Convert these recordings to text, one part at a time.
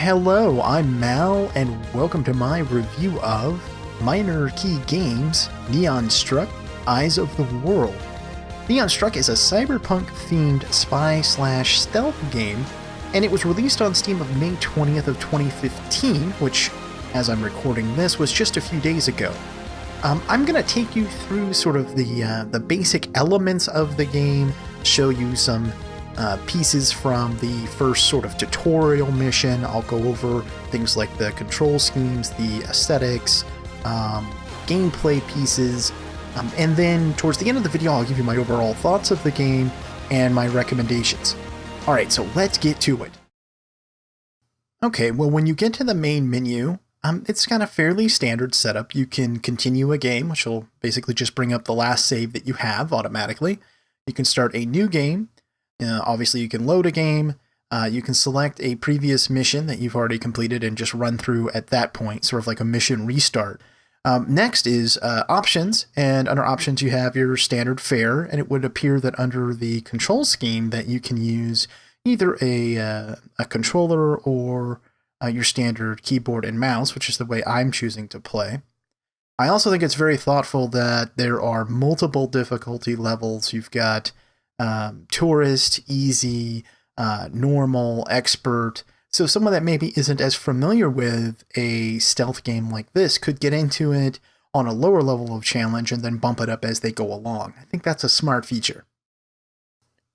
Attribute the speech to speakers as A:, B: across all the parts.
A: Hello, I'm Mal, and welcome to my review of Minor Key Games' Neon Struct, Eyes of the World. Neon Struct is a cyberpunk-themed spy/stealth game, and it was released on Steam on May 20th of 2015, which, as I'm recording this, was just a few days ago. I'm going to take you through sort of the basic elements of the game, show you some pieces from the first sort of tutorial mission. I'll go over things like the control schemes, the aesthetics, gameplay pieces, and then towards the end of the video I'll give you my overall thoughts of the game and my recommendations. Alright, so let's get to it. Okay, well when you get to the main menu, it's got a fairly standard setup. You can continue a game, which will basically just bring up the last save that you have automatically. You can start a new game. Obviously, you can load a game. You can select a previous mission that you've already completed and just run through at that point, sort of like a mission restart. Next is options, and under options you have your standard fare, and it would appear that under the control scheme that you can use either a controller or your standard keyboard and mouse, which is the way I'm choosing to play. I also think it's very thoughtful that there are multiple difficulty levels. You've got tourist, easy, normal, expert. So someone that maybe isn't as familiar with a stealth game like this could get into it on a lower level of challenge and then bump it up as they go along. I think that's a smart feature.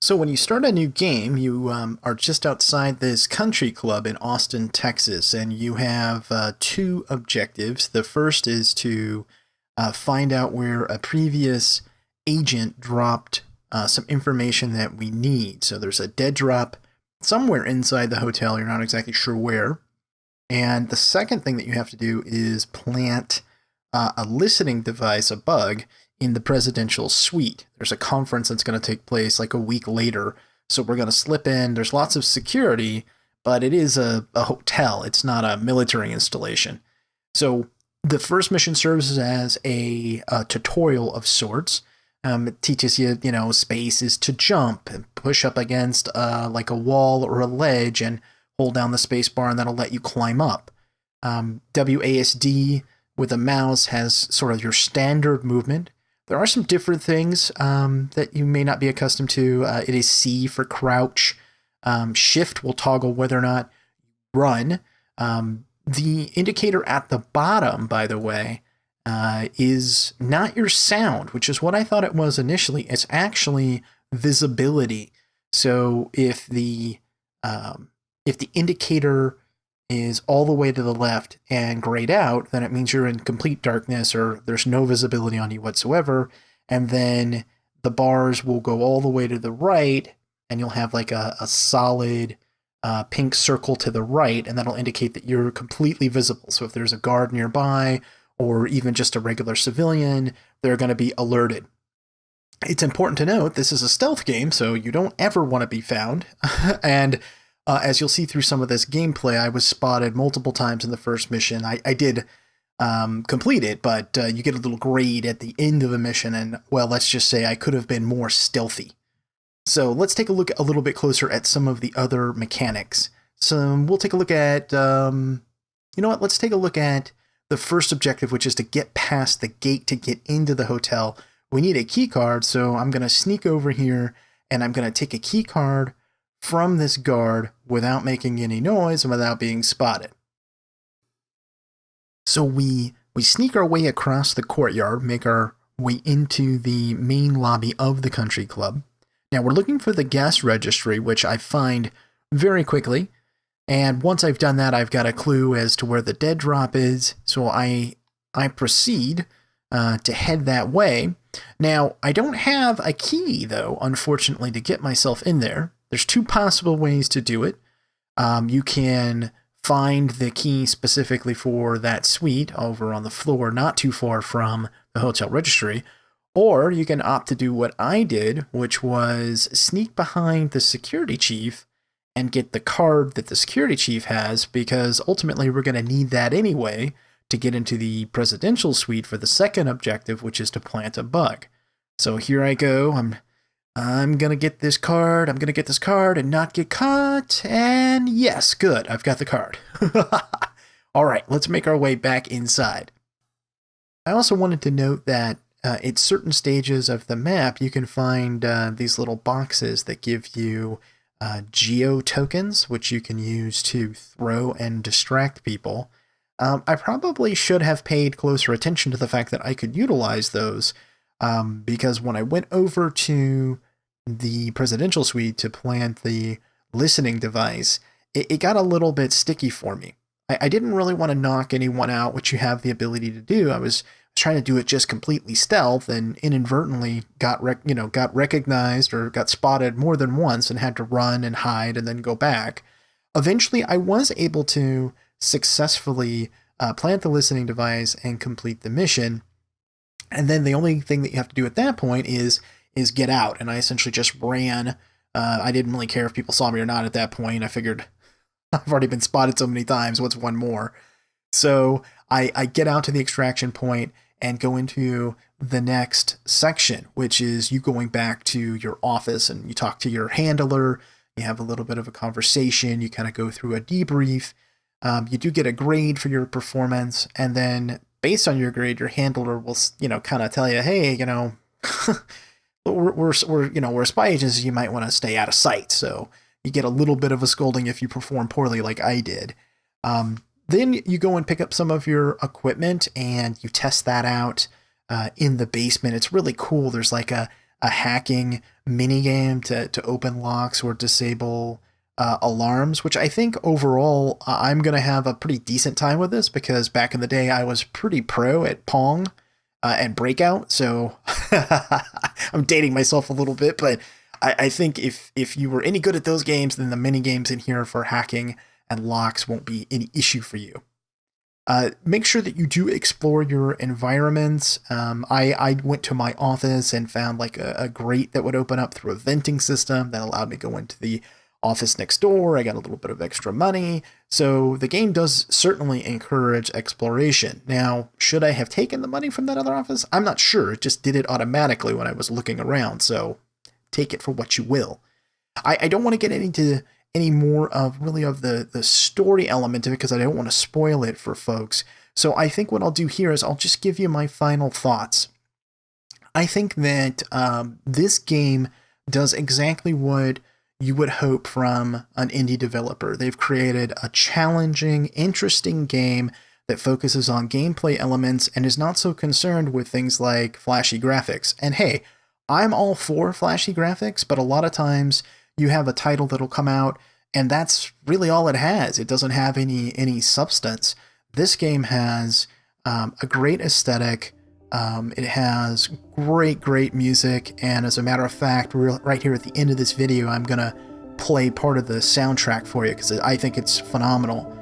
A: So when you start a new game, you are just outside this country club in Austin, Texas, and you have two objectives. The first is to find out where a previous agent dropped some information that we need. So there's a dead drop somewhere inside the hotel. You're not exactly sure where. And the second thing that you have to do is plant a listening device, a bug, in the presidential suite. There's a conference that's going to take place like a week later. So we're going to slip in. There's lots of security, but it is a hotel. It's not a military installation. So the first mission serves as a tutorial of sorts. It teaches you, space is to jump and push up against like a wall or a ledge and hold down the space bar, and that'll let you climb up. WASD with a mouse has sort of your standard movement. There are some different things that you may not be accustomed to. It is C for crouch. Shift will toggle whether or not you run. The indicator at the bottom, by the way, is not your sound, which is what I thought it was initially. It's actually visibility. So if the indicator is all the way to the left and grayed out, then it means you're in complete darkness or there's no visibility on you whatsoever. And then the bars will go all the way to the right, and you'll have like a solid pink circle to the right, and that'll indicate that you're completely visible. So if there's a guard nearby, or even just a regular civilian, they're going to be alerted. It's important to note this is a stealth game, so you don't ever want to be found. And as you'll see through some of this gameplay, I was spotted multiple times in the first mission. I did complete it, but you get a little grade at the end of the mission, and, well, let's just say I could have been more stealthy. So let's take a look a little bit closer at some of the other mechanics. So we'll take a look at, let's take a look at the first objective, which is to get past the gate to get into the hotel. We need a key card, so I'm going to sneak over here and I'm going to take a key card from this guard without making any noise and without being spotted. So we sneak our way across the courtyard, make our way into the main lobby of the country club. Now we're looking for the guest registry, which I find very quickly. And once I've done that, I've got a clue as to where the dead drop is, so I proceed to head that way. Now, I don't have a key, though, unfortunately, to get myself in there. There's two possible ways to do it. You can find the key specifically for that suite over on the floor, not too far from the hotel registry, or you can opt to do what I did, which was sneak behind the security chief and get the card that the security chief has, because ultimately we're going to need that anyway to get into the presidential suite for the second objective, which is to plant a bug. So here I go. I'm I'm gonna get this card, and not get caught, and yes, good, I've got the card. Alright, let's make our way back inside. I also wanted to note that at certain stages of the map, you can find these little boxes that give you geo tokens, which you can use to throw and distract people. I probably should have paid closer attention to the fact that I could utilize those, because when I went over to the presidential suite to plant the listening device, it got a little bit sticky for me. I didn't really want to knock anyone out, which you have the ability to do. I was trying to do it just completely stealth, and inadvertently got recognized or got spotted more than once and had to run and hide and then go back. Eventually, I was able to successfully plant the listening device and complete the mission. And then the only thing that you have to do at that point is get out. And I essentially just ran. I didn't really care if people saw me or not at that point. I figured I've already been spotted so many times. What's one more? So I get out to the extraction point and go into the next section, which is you going back to your office, and you talk to your handler. You have a little bit of a conversation. You kind of go through a debrief. You do get a grade for your performance, and then based on your grade, your handler will, kind of tell you, hey, we're a spy agency. You might want to stay out of sight. So you get a little bit of a scolding if you perform poorly, like I did. Then you go and pick up some of your equipment and you test that out in the basement. It's really cool. There's like a hacking mini game to open locks or disable alarms, which I think overall I'm going to have a pretty decent time with this, because back in the day I was pretty pro at Pong and Breakout. So I'm dating myself a little bit, but I think if you were any good at those games, then the mini games in here for hacking and locks won't be any issue for you. Make sure that you do explore your environments. I went to my office and found like a grate that would open up through a venting system that allowed me to go into the office next door. I got a little bit of extra money. So the game does certainly encourage exploration. Now, should I have taken the money from that other office? I'm not sure. It just did it automatically when I was looking around. So take it for what you will. I don't want to get into any more of the story element of it, because I don't want to spoil it for folks. So I think what I'll do here is I'll just give you my final thoughts. I think that this game does exactly what you would hope from an indie developer. They've created a challenging, interesting game that focuses on gameplay elements and is not so concerned with things like flashy graphics. And hey, I'm all for flashy graphics, but a lot of times you have a title that'll come out and that's really all it has. It doesn't have any substance. This game has a great aesthetic. It has great music. And as a matter of fact, right here at the end of this video, I'm going to play part of the soundtrack for you because I think it's phenomenal.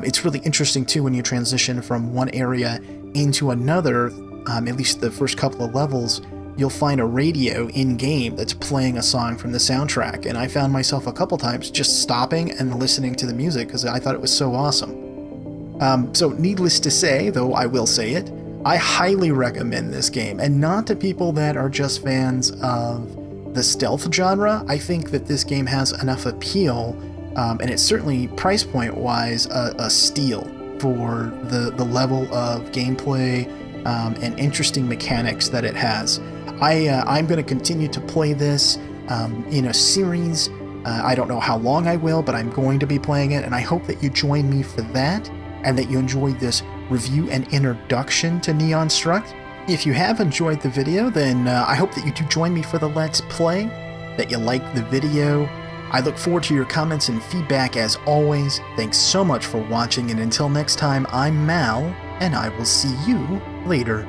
A: It's really interesting too when you transition from one area into another, at least the first couple of levels, you'll find a radio in-game that's playing a song from the soundtrack, and I found myself a couple times just stopping and listening to the music because I thought it was so awesome. So needless to say, though I will say it, I highly recommend this game, and not to people that are just fans of the stealth genre. I think that this game has enough appeal, and it's certainly price point wise a steal for the level of gameplay and interesting mechanics that it has. I'm going to continue to play this in a series. I don't know how long I will, but I'm going to be playing it, and I hope that you join me for that, and that you enjoyed this review and introduction to Neon Struct. If you have enjoyed the video, then I hope that you do join me for the Let's Play, that you like the video. I look forward to your comments and feedback as always. Thanks so much for watching, and until next time, I'm Mal, and I will see you later.